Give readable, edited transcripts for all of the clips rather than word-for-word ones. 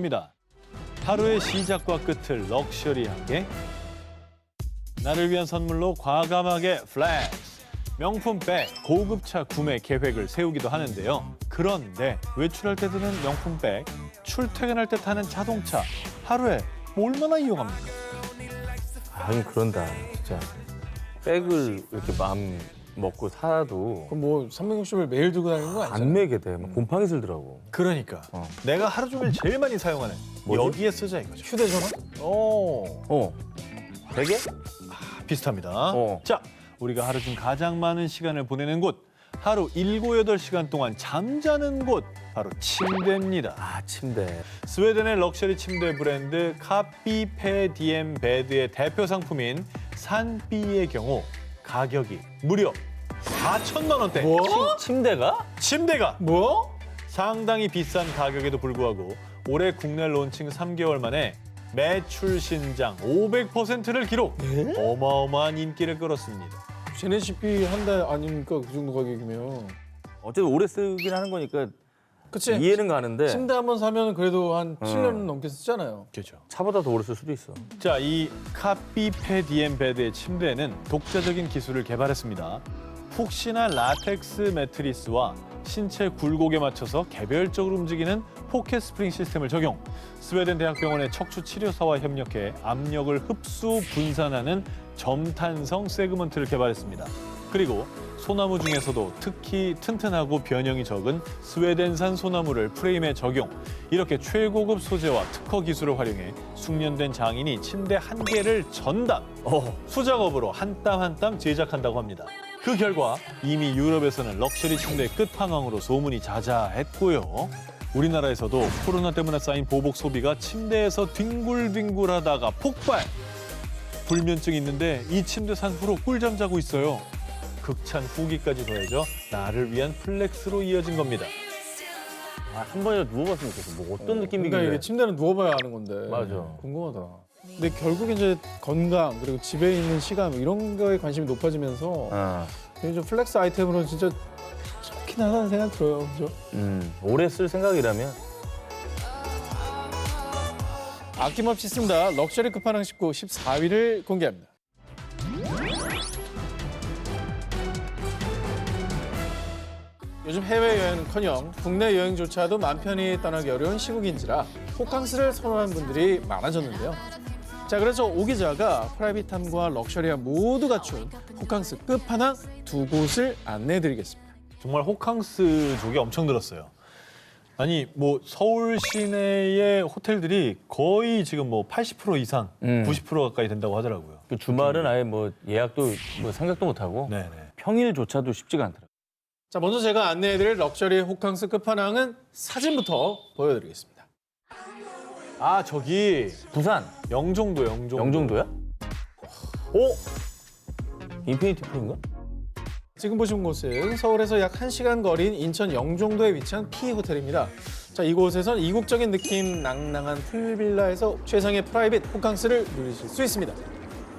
입니다. 하루의 시작과 끝을 럭셔리하게, 나를 위한 선물로 과감하게 플렉스, 명품 백, 고급차 구매 계획을 세우기도 하는데요. 그런데 외출할 때 드는 명품 백, 출퇴근할 때 타는 자동차, 하루에 얼마나 이용합니까? 아니 그런다 진짜. 백을 이렇게 마음 먹고 사도 그럼 뭐 360을 매일 들고 다니는 거 안 아니잖아. 매게 돼. 막 곰팡이 들더라고. 그러니까 내가 하루 종일 제일 많이 사용하는 뭐지? 여기에 쓰자 이거죠. 휴대전화? 되게? 비슷합니다. 어. 자, 우리가 하루 중 가장 많은 시간을 보내는 곳, 하루 7, 8시간 동안 잠자는 곳, 바로 침대입니다. 아 침대. 스웨덴의 럭셔리 침대 브랜드 카피페디엠 베드의 대표 상품인 산비의 경우 가격이 무려 4천만 원대. 뭐? 침대가? 침대가 뭐? 상당히 비싼 가격에도 불구하고 올해 국내 론칭 3개월 만에 매출 신장 500%를 기록. 어마어마한 인기를 끌었습니다. 제네시피 한 달 아닙니까? 그 정도 가격이면. 어쨌든 오래 쓰긴 하는 거니까 그치? 이해는 가는데 침대 한 번 사면 그래도 한 7년 넘게 쓰잖아요. 그렇죠. 차보다 더 오래 쓸 수도 있어. 자, 이 카피페디엠 베드의 침대에는 독자적인 기술을 개발했습니다. 푹신한 라텍스 매트리스와 신체 굴곡에 맞춰서 개별적으로 움직이는 포켓 스프링 시스템을 적용. 스웨덴 대학병원의 척추 치료사와 협력해 압력을 흡수 분산하는 점탄성 세그먼트를 개발했습니다. 그리고 소나무 중에서도 특히 튼튼하고 변형이 적은 스웨덴산 소나무를 프레임에 적용. 이렇게 최고급 소재와 특허 기술을 활용해 숙련된 장인이 침대 한 개를 전담, 수작업으로 한 땀 한 땀 제작한다고 합니다. 그 결과 이미 유럽에서는 럭셔리 침대의 끝판왕으로 소문이 자자했고요. 우리나라에서도 코로나 때문에 쌓인 보복 소비가 침대에서 뒹굴뒹굴하다가 폭발! 불면증이 있는데 이 침대 산 후로 꿀잠 자고 있어요. 극찬 후기까지 더해져 나를 위한 플렉스로 이어진 겁니다. 한 번이라도 누워봤으면 좋겠어. 뭐 어떤 그러니까 느낌이길래. 이게 침대는 누워봐야 하는 건데. 맞아. 궁금하다. 근데 결국 이제 건강 그리고 집에 있는 시간 뭐 이런 거에 관심이 높아지면서 이게 좀 플렉스 아이템으로 진짜 좋긴 하다는 생각 들어요. 그죠? 오래 쓸 생각이라면 아낌없이 씁니다. 럭셔리 끝판왕 19 14위를 공개합니다. 요즘 해외여행은커녕 국내 여행조차도 맘 편히 떠나기 어려운 시국인지라 호캉스를 선호하는 분들이 많아졌는데요. 자, 그래서 오 기자가 프라이빗함과 럭셔리함 모두 갖춘 호캉스 끝판왕 두 곳을 안내해드리겠습니다. 정말 호캉스족이 엄청 늘었어요. 아니 뭐 서울 시내의 호텔들이 거의 지금 뭐 80% 이상, 90% 가까이 된다고 하더라고요. 그 주말은 아예 뭐 예약도 뭐 생각도 못 하고 네네. 평일조차도 쉽지가 않더라고. 자, 먼저 제가 안내해드릴 럭셔리 호캉스 끝판왕은 사진부터 보여드리겠습니다. 아 저기 부산 영종도. 영종도야? 오? 인피니티 풀인가? 지금 보신 곳은 서울에서 약 1시간 거리인 인천 영종도에 위치한 P호텔입니다. 자, 이곳에선 이국적인 느낌 낭낭한 풀빌라에서 최상의 프라이빗 호캉스를 누리실 수 있습니다. 자,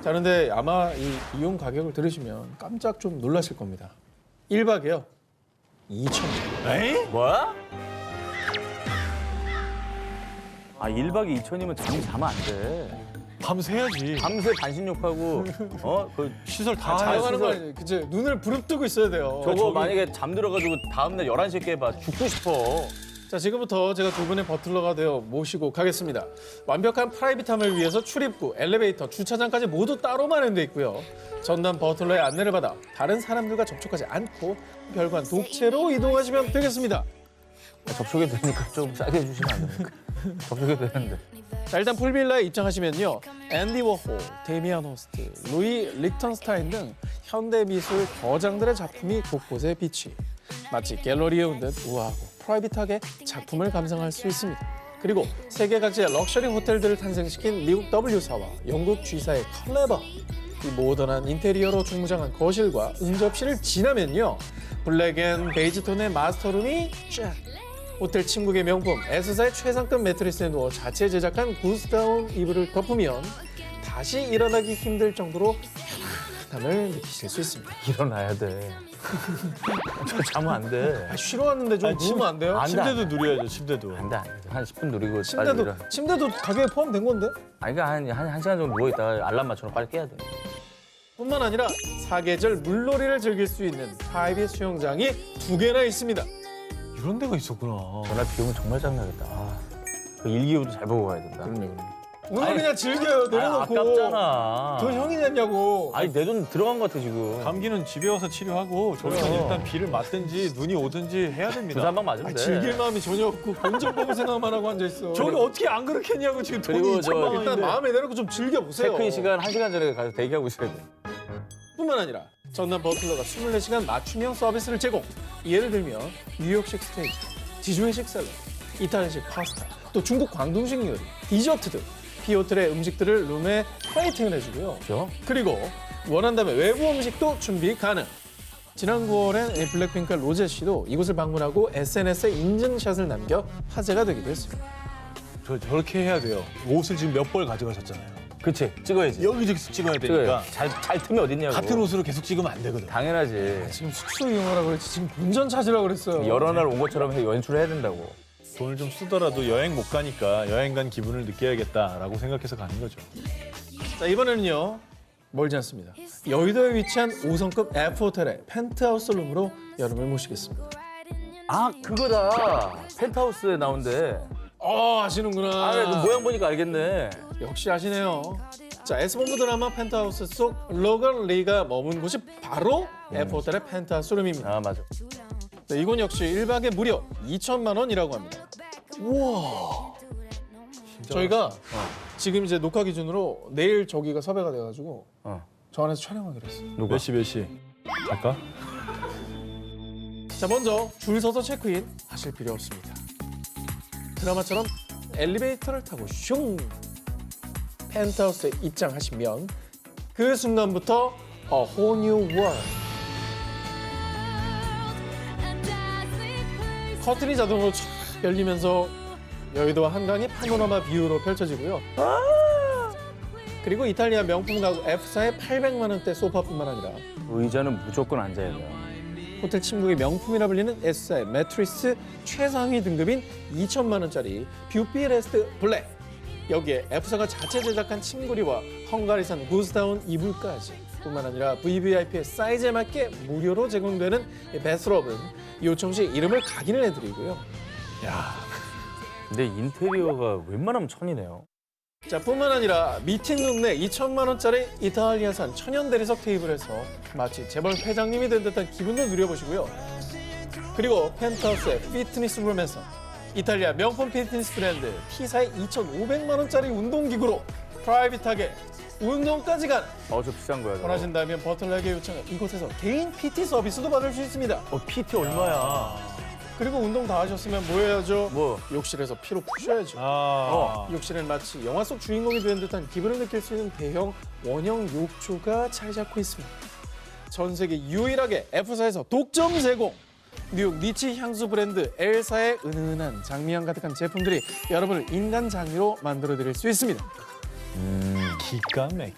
그런데 아마 이 이용 가격을 들으시면 깜짝 좀 놀라실 겁니다. 1박에요. 2,000원. 에이? 뭐야? 아 1박에 2천이면 잠이 자면 안 돼. 밤새야지. 밤새 반신욕하고 그 시설 다 아, 해야지. 자영하는 거 아니에요. 그치? 눈을 부릅뜨고 있어야 돼요. 저거 만약에 잠들어가지고 다음날 11시에 깨봐 죽고 싶어. 자, 지금부터 제가 두 분의 버틀러가 되어 모시고 가겠습니다. 완벽한 프라이빗함을 위해서 출입구, 엘리베이터, 주차장까지 모두 따로 마련돼 있고요. 전담 버틀러의 안내를 받아 다른 사람들과 접촉하지 않고 별관 독채로 이동하시면 되겠습니다. 접촉이 되니까 좀 싸게 해주시면 안 됩니까? 접촉이 되는데. 자, 일단 풀빌라에 입장하시면요. 앤디 워홀, 데미안 호스트, 루이 리χ턴스타인 등 현대 미술 거장들의 작품이 곳곳에 비치. 마치 갤러리에 온 듯 우아하고 프라이빗하게 작품을 감상할 수 있습니다. 그리고 세계 각지의 럭셔리 호텔들을 탄생시킨 미국 W사와 영국 G사의 컬래버. 이 모던한 인테리어로 중무장한 거실과 응접실을 지나면요. 블랙 앤 베이지 톤의 마스터룸이 쫙. 호텔 침국의 명품 S사의 최상급 매트리스에 누워 자체 제작한 구스다운 이불을 덮으면 다시 일어나기 힘들 정도로 따뜻함을 느끼실 수 있습니다. 일어나야 돼. 저 자면 안 돼. 쉬러 왔는데 좀 누우면 안 돼요? 안 돼, 침대도 누려야죠, 침대도. 안 돼, 안 돼. 한 10분 누리고 빨리 일어나. 침대도 가격에 포함된 건데? 아니, 그러니까 한 시간 정도 누워있다가 알람 맞춰놓고 빨리 깨야 돼. 뿐만 아니라 사계절 물놀이를 즐길 수 있는 프라이빗 수영장이 2개나 있습니다. 이런 데가 있었구나. 전날 비 오면 정말 짱나겠다. 그 일기예보도 잘 보고 가야 된다. 오늘 아니, 그냥 즐겨요. 내려놓고. 아깝잖아. 돈 형이 냈냐고. 아니, 내 돈 들어간 것 같아, 지금. 감기는 집에 와서 치료하고 저희는 일단 비를 맞든지 눈이 오든지 해야 됩니다. 주사 한 방 맞으면 돼. 즐길 마음이 전혀 없고 본전보고 생각만 하고 앉아있어. 저기 어떻게 안 그렇겠냐고 지금 돈이 그리고 2천만 원인데. 일단 마음에 내놓고 좀 즐겨보세요. 체크인 시간 1시간 전에 가서 대기하고 있어야 돼. 뿐만 아니라 전남 버틀러가 24시간 맞춤형 서비스를 제공. 예를 들면 뉴욕식 스테이크, 디즈니식 샐러드, 이탈리아식 파스타, 또 중국 광둥식 요리, 디저트 등 B호텔의 음식들을 룸에 플레이팅을 해주고요. 그죠? 그리고 원한다면 외부 음식도 준비 가능. 지난 9월엔 블랙핑크와 로제 씨도 이곳을 방문하고 SNS에 인증샷을 남겨 화제가 되기도 했습니다. 저렇게 해야 돼요. 옷을 지금 몇 벌 가져가셨잖아요. 그치, 찍어야지. 여기저기서 찍어야 되니까 잘 틈이 어딨냐고. 같은 옷으로 계속 찍으면 안 되거든. 당연하지. 지금 숙소 이용하라고 그랬지 지금 본전 찾으라고 그랬어요. 여러 날 온 것처럼 연출을 해야 된다고. 돈을 좀 쓰더라도 여행 못 가니까 여행 간 기분을 느껴야겠다라고 생각해서 가는 거죠. 자, 이번에는요. 멀지 않습니다. 여의도에 위치한 5성급 F호텔의 펜트하우스 룸으로 여러분을 모시겠습니다. 아, 그거다. 펜트하우스에 나온대. 아시는구나. 아, 그 모양 보니까 알겠네. 역시 아시네요. 자, S본부 드라마 펜트하우스 속 로건 리가 머문 곳이 바로 F호텔의 펜트하우스 룸입니다. 아, 맞아. 네, 이곳 역시 1박에 무려 2천만 원이라고 합니다. 우와. 저희가 지금 이제 녹화 기준으로 내일 저기가 섭외가 돼가지고 저 안에서 촬영하기로 했어요. 누가? 몇 시? 갈까? 자, 먼저 줄 서서 체크인 하실 필요 없습니다. 드라마처럼 엘리베이터를 타고 슝 펜트하우스에 입장하시면 그 순간부터 A whole new world. 커튼이 자동으로 쫙 열리면서 여의도와 한강이 파노라마 뷰로 펼쳐지고요. 그리고 이탈리아 명품 가구 F사의 800만 원대 소파뿐만 아니라 의자는 무조건 앉아야 돼요. 호텔 침국의 명품이라 불리는 S사의 매트리스 최상위 등급인 2천만 원짜리 뷰피 레스트 블랙. 여기에 F사가 자체 제작한 침구리와 헝가리산 구스타운 이불까지 뿐만 아니라 VVIP의 사이즈에 맞게 무료로 제공되는 이 베스트럽은 요청 시 이름을 각인을 해드리고요. 야, 근데 인테리어가 웬만하면 천이네요. 자, 뿐만 아니라 미팅룸 내 2천만 원짜리 이탈리아산 천연 대리석 테이블에서 마치 재벌 회장님이 된 듯한 기분도 누려보시고요. 그리고 펜트하우스의 피트니스 룸에서 이탈리아 명품 피트니스 브랜드 T사의 2,500만 원짜리 운동기구로 프라이빗하게 운동까지 가는. 저 비싼 거야. 저거. 원하신다면 버틀러에게 요청해 이곳에서 개인 PT 서비스도 받을 수 있습니다. PT 얼마야? 그리고 운동 다 하셨으면 뭐 해야죠? 뭐? 욕실에서 피로 푸셔야죠. 욕실은 마치 영화 속 주인공이 된 듯한 기분을 느낄 수 있는 대형 원형 욕조가 자리 잡고 있습니다. 전 세계 유일하게 F사에서 독점 제공! 뉴욕 니치 향수 브랜드 엘사의 은은한 장미향 가득한 제품들이 여러분을 인간 장미로 만들어드릴 수 있습니다. 기가 막히네.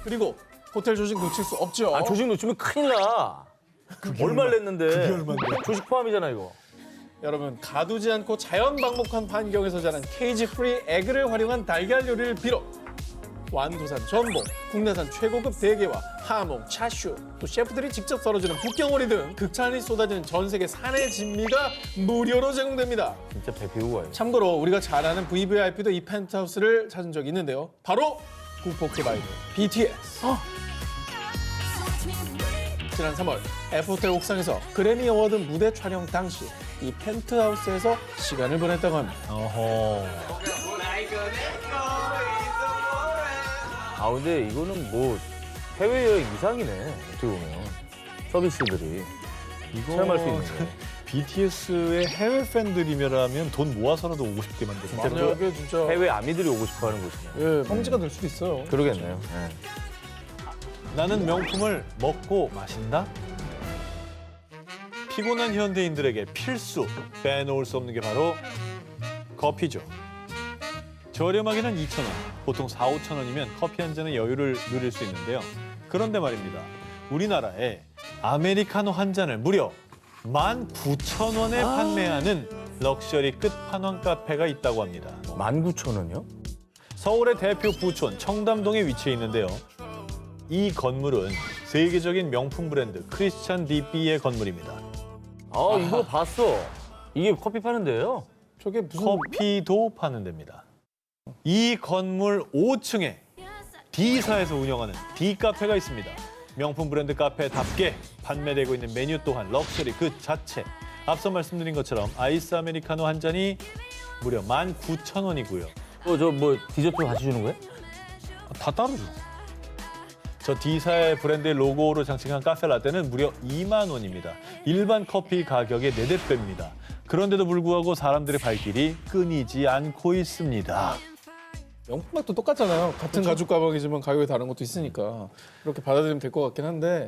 그리고 호텔 조식 놓칠 수 없죠. 아, 조식 놓치면 큰일 나. 얼마를 냈는데. 그게 얼마인데? 조식 포함이잖아, 이거. 여러분, 가두지 않고 자연 방목한 환경에서 자란 케이지 프리 에그를 활용한 달걀 요리를 비롯 완도산 전복, 국내산 최고급 대게와 하몽, 차슈, 또 셰프들이 직접 썰어주는 북경오리 등 극찬이 쏟아지는 전 세계 산의 진미가 무료로 제공됩니다. 진짜 배 비우고 와요. 참고로 우리가 잘 아는 VVIP도 이 펜트하우스를 찾은 적이 있는데요. 바로 국포크 바이브 BTS. 지난 3월 F호텔 옥상에서 그래미 어워드 무대 촬영 당시 이 펜트하우스에서 시간을 보냈다고 합니다. 어허. 아, 근데 이거는 뭐 해외여행 이상이네. 어떻게 보면. 서비스들이. 이거 체험할 수 있는 거. BTS의 해외 팬들이면 돈 모아서라도 오고 싶게 만드는 진짜 거예요. 만약에 진짜 해외 아미들이 오고 싶어 하는 곳이네. 예, 성지가 될 수도 있어요. 그러겠네요. 예. 나는 명품을 먹고 마신다? 피곤한 현대인들에게 필수 빼놓을 수 없는 게 바로 커피죠. 저렴하게는 2,000원, 보통 4, 5천 원이면 커피 한 잔의 여유를 누릴 수 있는데요. 그런데 말입니다. 우리나라에 아메리카노 한 잔을 무려 19,000원에 판매하는 럭셔리 끝판왕 카페가 있다고 합니다. 19,000원이요? 서울의 대표 부촌 청담동에 위치해 있는데요. 이 건물은 세계적인 명품 브랜드 크리스찬 디삐의 건물입니다. 아, 이거 봤어. 이게 커피 파는 데예요? 저게 무슨 커피도 파는 데입니다. 이 건물 5층에 D사에서 운영하는 D카페가 있습니다. 명품 브랜드 카페답게 판매되고 있는 메뉴 또한 럭셔리 그 자체. 앞서 말씀드린 것처럼 아이스 아메리카노 한 잔이 무려 19,000원이고요. 저 뭐 디저트 같이 주는 거예요? 다 따로죠. 저 D사의 브랜드의 로고로 장식한 카페 라떼는 무려 2만 원입니다. 일반 커피 가격의 4배입니다. 그런데도 불구하고 사람들의 발길이 끊이지 않고 있습니다. 명품 맛도 똑같잖아요. 같은 가죽 가방이지만 가격이 다른 것도 있으니까 그렇게 받아들이면 될 것 같긴 한데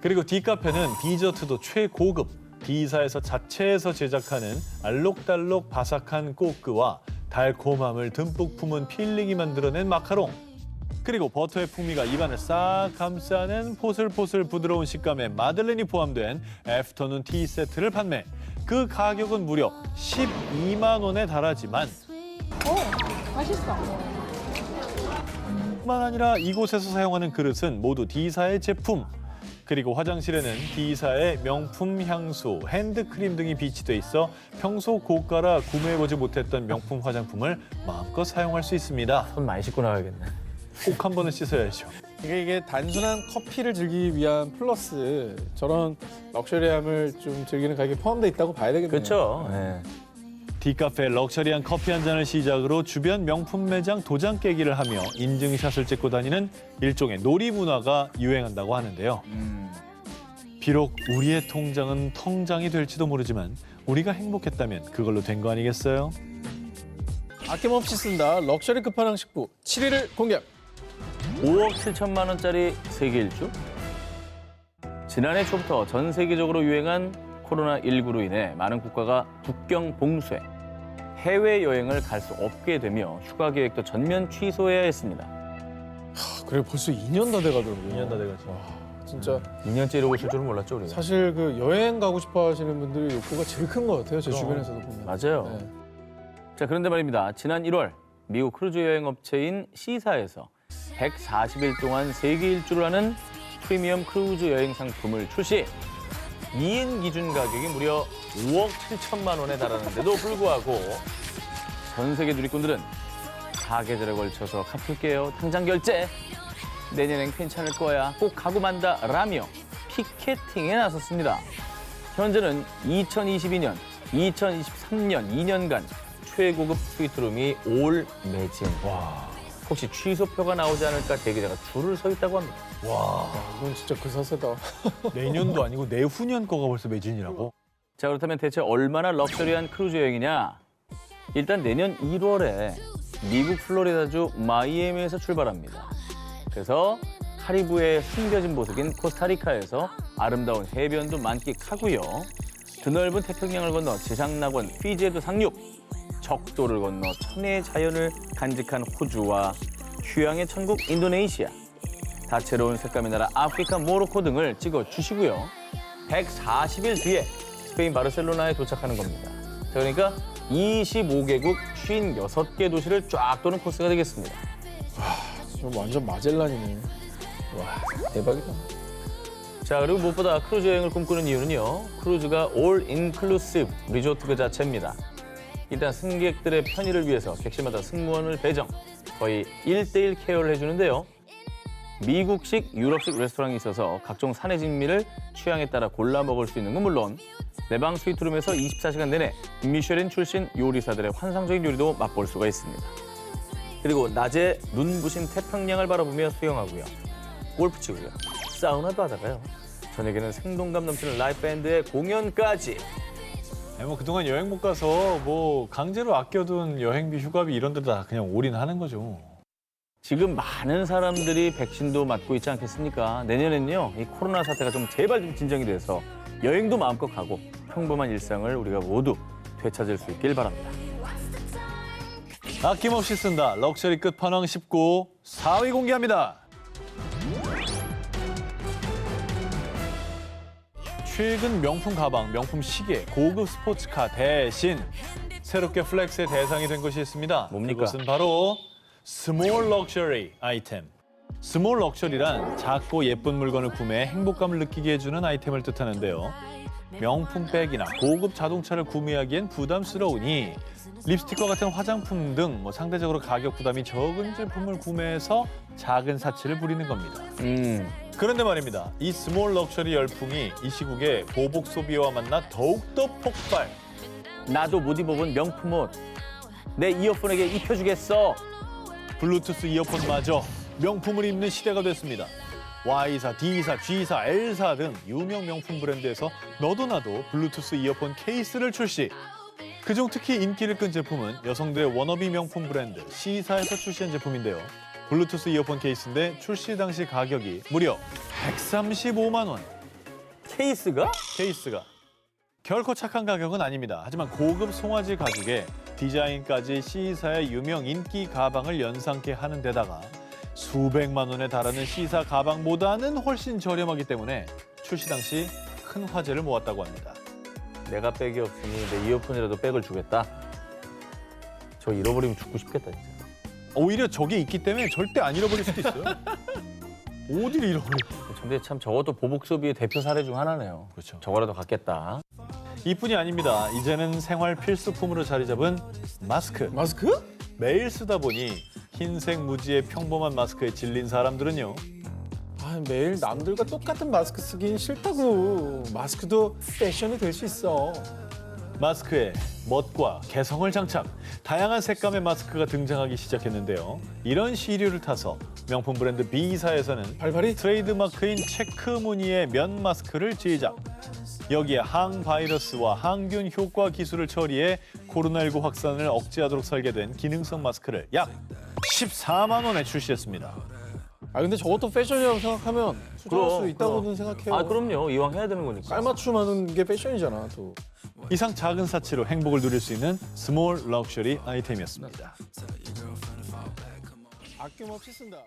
그리고 D카페는 디저트도 최고급 D사에서 자체에서 제작하는 알록달록 바삭한 꼬끄와 달콤함을 듬뿍 품은 필링이 만들어낸 마카롱 그리고 버터의 풍미가 입안을 싹 감싸는 포슬포슬 부드러운 식감의 마들렌이 포함된 애프터눈 티 세트를 판매. 그 가격은 무려 12만 원에 달하지만 맛있어. 뿐만 아니라 이곳에서 사용하는 그릇은 모두 D사의 제품. 그리고 화장실에는 D사의 명품 향수, 핸드크림 등이 비치돼 있어 평소 고가라 구매해보지 못했던 명품 화장품을 마음껏 사용할 수 있습니다. 손 많이 씻고 나가야겠네. 꼭 한 번은 씻어야죠. 이게 단순한 커피를 즐기기 위한 플러스 저런 럭셔리함을 좀 즐기는 가격이 포함되어 있다고 봐야 되겠네요. 그렇죠. 네. D카페 럭셔리한 커피 한 잔을 시작으로 주변 명품 매장 도장 깨기를 하며 인증샷을 찍고 다니는 일종의 놀이 문화가 유행한다고 하는데요. 비록 우리의 통장은 텅장이 될지도 모르지만 우리가 행복했다면 그걸로 된 거 아니겠어요? 아낌없이 쓴다 럭셔리 끝판왕 식구 7위를 공개합니다. 5억 7천만 원짜리 세계 일주? 지난해 초부터 전 세계적으로 유행한 코로나19로 인해 많은 국가가 국경 봉쇄, 해외여행을 갈 수 없게 되며 휴가 계획도 전면 취소해야 했습니다. 그래 벌써 2년 다 돼가더라고요. 2년 다 돼가지고. 와, 진짜 2년째 이러고 있을 줄은 몰랐죠, 우리가. 사실 그 여행 가고 싶어 하시는 분들의 욕구가 제일 큰 것 같아요. 제 주변에서도 보면. 맞아요. 네. 자, 그런데 말입니다. 지난 1월 미국 크루즈 여행 업체인 C사에서 140일 동안 세계 일주를 하는 프리미엄 크루즈 여행 상품을 출시. 2인 기준 가격이 무려 5억 7천만 원에 달하는데도 불구하고 전 세계 누리꾼들은 4계절에 걸쳐서 갚을게요. 당장 결제. 내년엔 괜찮을 거야. 꼭 가고 만다. 라며 피케팅에 나섰습니다. 현재는 2022년, 2023년 2년간 최고급 스위트룸이 올 매진. 혹시 취소표가 나오지 않을까 대기자가 줄을 서 있다고 합니다. 와, 이건 진짜 그 사세다. 내년도 아니고 내후년 거가 벌써 매진이라고? 자, 그렇다면 대체 얼마나 럭셔리한 크루즈 여행이냐? 일단 내년 1월에 미국 플로리다주 마이애미에서 출발합니다. 그래서 카리브해의 숨겨진 보석인 코스타리카에서 아름다운 해변도 만끽하고요. 드넓은 태평양을 건너 지상낙원 피지에도 상륙, 적도를 건너 천혜의 자연을 간직한 호주와 휴양의 천국 인도네시아, 다채로운 색감의 나라 아프리카 모로코 등을 찍어주시고요. 140일 뒤에 스페인 바르셀로나에 도착하는 겁니다. 자, 그러니까 25개국 56개 도시를 쫙 도는 코스가 되겠습니다. 지금 완전 마젤란이네. 와 대박이다. 자, 그리고 무엇보다 크루즈 여행을 꿈꾸는 이유는요. 크루즈가 올 인클루시브 리조트 그 자체입니다. 일단 승객들의 편의를 위해서 객실마다 승무원을 배정, 거의 1대1 케어를 해주는데요. 미국식, 유럽식 레스토랑이 있어서 각종 산의 진미를 취향에 따라 골라 먹을 수 있는 건 물론 내방 스위트룸에서 24시간 내내 미쉐린 출신 요리사들의 환상적인 요리도 맛볼 수가 있습니다. 그리고 낮에 눈부신 태평양을 바라보며 수영하고요. 골프 치고요. 사우나도 하다가요. 저녁에는 생동감 넘치는 라이브 밴드의 공연까지. 아니, 뭐 그동안 여행 못 가서 뭐 강제로 아껴둔 여행비, 휴가비 이런 데다 그냥 올인하는 거죠. 지금 많은 사람들이 백신도 맞고 있지 않겠습니까? 내년엔요, 이 코로나 사태가 좀 제발 좀 진정이 돼서 여행도 마음껏 가고 평범한 일상을 우리가 모두 되찾을 수 있길 바랍니다. 아낌없이 쓴다 럭셔리 끝판왕 19 4위 공개합니다. 최근 명품 가방, 명품 시계, 고급 스포츠카 대신 새롭게 플렉스의 대상이 된 것이 있습니다. 뭡니까? 그것은 바로 스몰 럭셔리 아이템. 스몰 럭셔리란 작고 예쁜 물건을 구매해 행복감을 느끼게 해주는 아이템을 뜻하는데요. 명품 백이나 고급 자동차를 구매하기엔 부담스러우니 립스틱과 같은 화장품 등 상대적으로 가격 부담이 적은 제품을 구매해서 작은 사치를 부리는 겁니다. 그런데 말입니다. 이 스몰 럭셔리 열풍이 이 시국에 보복 소비와 만나 더욱더 폭발. 나도 못 입어본 명품 옷. 내 이어폰에게 입혀주겠어. 블루투스 이어폰마저 명품을 입는 시대가 됐습니다. Y사, D사, G사, L사 등 유명 명품 브랜드에서 너도 나도 블루투스 이어폰 케이스를 출시. 그중 특히 인기를 끈 제품은 여성들의 워너비 명품 브랜드 C사에서 출시한 제품인데요. 블루투스 이어폰 케이스인데 출시 당시 가격이 무려 135만 원. 케이스가? 케이스가. 결코 착한 가격은 아닙니다. 하지만 고급 송아지 가죽에 디자인까지 C사의 유명 인기 가방을 연상케 하는 데다가 수백만 원에 달하는 C사 가방보다는 훨씬 저렴하기 때문에 출시 당시 큰 화제를 모았다고 합니다. 내가 백이 없으니 내 이어폰이라도 백을 주겠다. 저 잃어버리면 죽고 싶겠다 진짜. 오히려 저게 있기 때문에 절대 안 잃어버릴 수도 있어요. 어디를 잃어버려. 근데 참 저것도 보복 소비의 대표 사례 중 하나네요. 그렇죠. 저거라도 갖겠다. 이뿐이 아닙니다. 이제는 생활 필수품으로 자리 잡은 마스크. 마스크? 매일 쓰다 보니 흰색 무지의 평범한 마스크에 질린 사람들은요. 아, 매일 남들과 똑같은 마스크 쓰긴 싫다고. 마스크도 패션이 될 수 있어. 마스크에 멋과 개성을 장착, 다양한 색감의 마스크가 등장하기 시작했는데요. 이런 시류를 타서 명품 브랜드 B사에서는 발발이? 트레이드마크인 체크 무늬의 면 마스크를 제작. 여기에 항바이러스와 항균 효과 기술을 처리해 코로나19 확산을 억제하도록 설계된 기능성 마스크를 약 14만 원에 출시했습니다. 아, 근데 저것도 패션이라고 생각하면 수정할 수 있다고는 그럼. 생각해요. 아 그럼요. 이왕 해야 되는 거니까. 깔맞춤하는 게 패션이잖아, 또. 이상 작은 사치로 행복을 누릴 수 있는 스몰 럭셔리 아이템이었습니다. 아낌없이 쓴다.